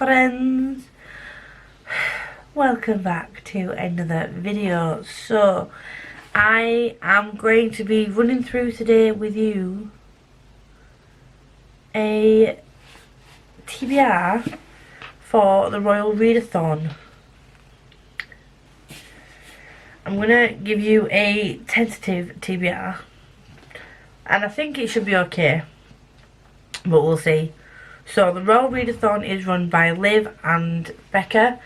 friends, welcome back to another video. So I am going to be running through today with you a TBR for the Royal Readathon. I'm gonna give you a tentative TBR and I think it should be okay, but we'll see. So the Royal Readathon is run by Liv and Becca,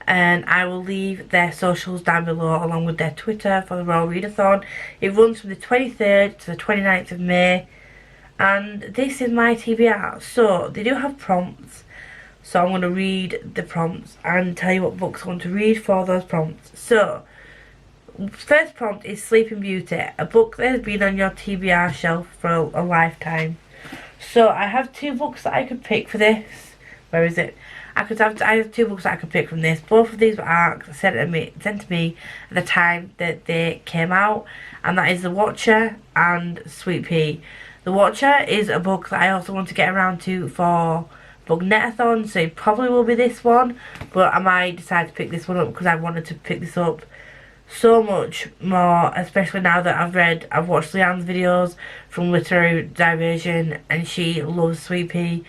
and I will leave their socials down below along with their Twitter for the Royal Readathon. It runs from the 23rd to the 29th of May, and this is my TBR. So they do have prompts, so I'm going to read the prompts and tell you what books I want to read for those prompts. So first prompt is Sleeping Beauty, a book that has been on your TBR shelf for a lifetime. So I have two books that I could pick for this. Where is it? I have two books that I could pick from this. Both of these were ARCs sent to me at the time that they came out, and that is The Watcher and Sweet Pea. The Watcher is a book that I also want to get around to for Readathon, so it probably will be this one, but I might decide to pick this one up because I wanted to pick this up so much more, especially now that I've watched Leanne's videos from Literary Diversion, and she loves Sweet Pea,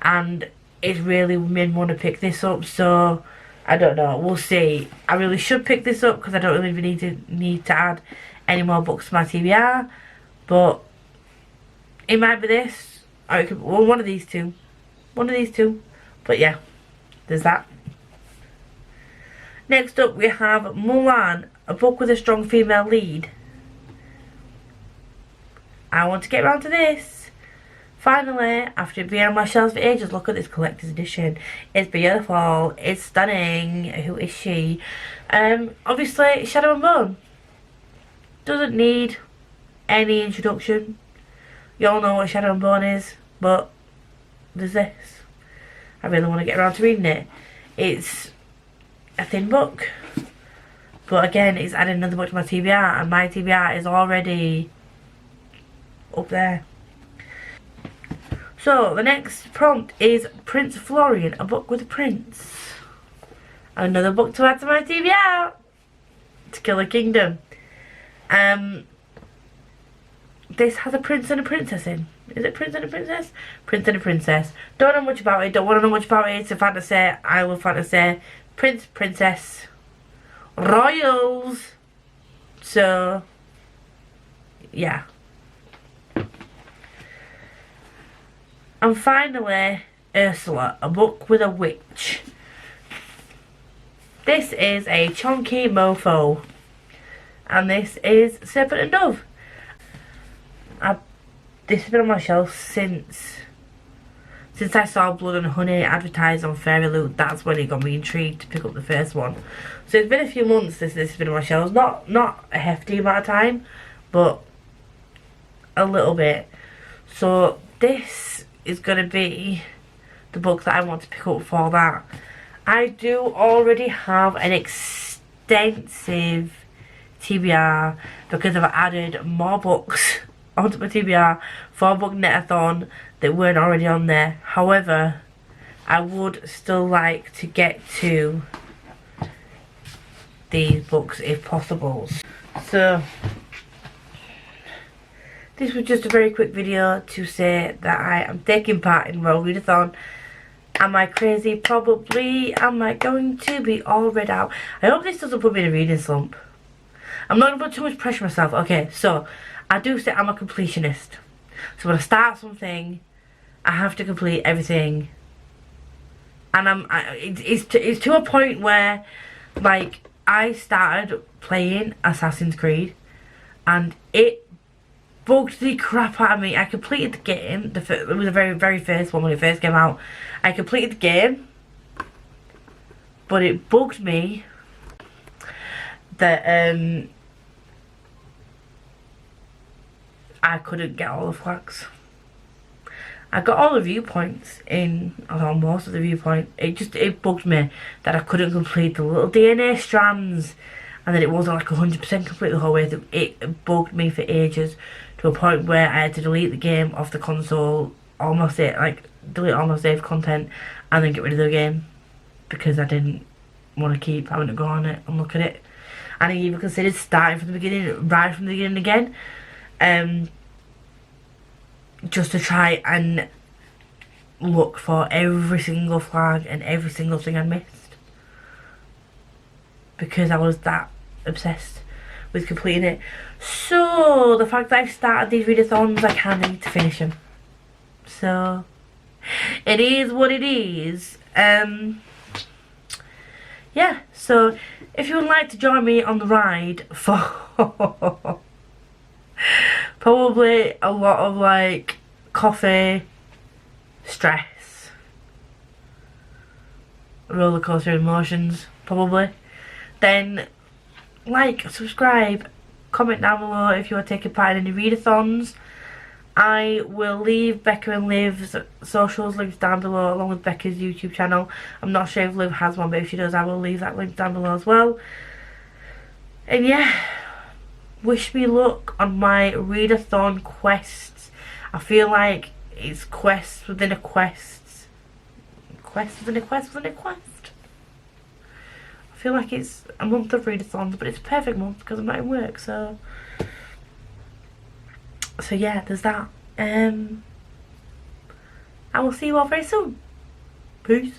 and it really made me want to pick this up. So I don't know, we'll see. I really should pick this up because I don't really need to add any more books to my TBR, but it might be this, or it could be one of these two, but yeah, there's that. Next up we have Mulan, a book with a strong female lead. I want to get around to this. Finally, after it being on my shelves for ages, look at this collector's edition. It's beautiful, it's stunning. Who is she? Obviously Shadow and Bone. Doesn't need any introduction. You all know what Shadow and Bone is, but there's this. I really want to get around to reading it. It's a thin book, but again, it's adding another book to my TBR, and my TBR is already up there. So the next prompt is Prince Florian, a book with a prince. Another book to add to my TBR. To Kill a Kingdom. This has a prince and a princess in. Is it Prince and a Princess? Prince and a Princess. Don't know much about it, don't want to know much about it. It's a fantasy. I love fantasy. Prince, princess, royals. So yeah. And finally, Ursula, a book with a witch. This is a chunky mofo, and this is Serpent and Dove. This has been on my shelf since I saw Blood and Honey advertised on Fairy Loot. That's when it got me intrigued to pick up the first one. So it's been a few months since this has been on my shelves. Not a hefty amount of time, but a little bit. So this is going to be the book that I want to pick up for that. I do already have an extensive TBR because I've added more books onto my TBR for Readathon that weren't already on there. However, I would still like to get to these books if possible. So this was just a very quick video to say that I am taking part in Royal Readathon. Am I crazy? Probably. Am I going to be all read out? I hope this doesn't put me in a reading slump. I'm not going to put too much pressure on myself. Okay, so I do say I'm a completionist. So when I start something, I have to complete everything. And it's to a point where, like, I started playing Assassin's Creed, and it bugged the crap out of me. I completed the game. It was the very first one when it first came out. I completed the game, but it bugged me that I couldn't get all the flags. I got all the viewpoints in, or most of the viewpoint. It bugged me that I couldn't complete the little DNA strands, and that it wasn't like 100% complete the whole way through. It bugged me for ages, to a point where I had to delete the game off the console, delete all my saved content, and then get rid of the game because I didn't want to keep having to go on it and look at it. And I even considered starting from the beginning, right from the beginning again, just to try and look for every single flag and every single thing I missed, because I was that obsessed with completing it. So the fact that I've started these readathons, I kind of need to finish them. So it is what it is. Yeah, so if you would like to join me on the ride for probably a lot of like coffee, stress, roller coaster emotions probably, then like, subscribe, comment down below if you are taking part in any readathons. I will leave Becca and Liv's socials links down below, along with Becca's YouTube channel. I'm not sure if Liv has one, but if she does, I will leave that link down below as well. And yeah, wish me luck on my readathon quests. I feel like it's quests within a quest. Quest within a quest within a quest. I feel like it's a month of readathons, but it's a perfect month because I'm not in work, so yeah, there's that. I will see you all very soon. Peace.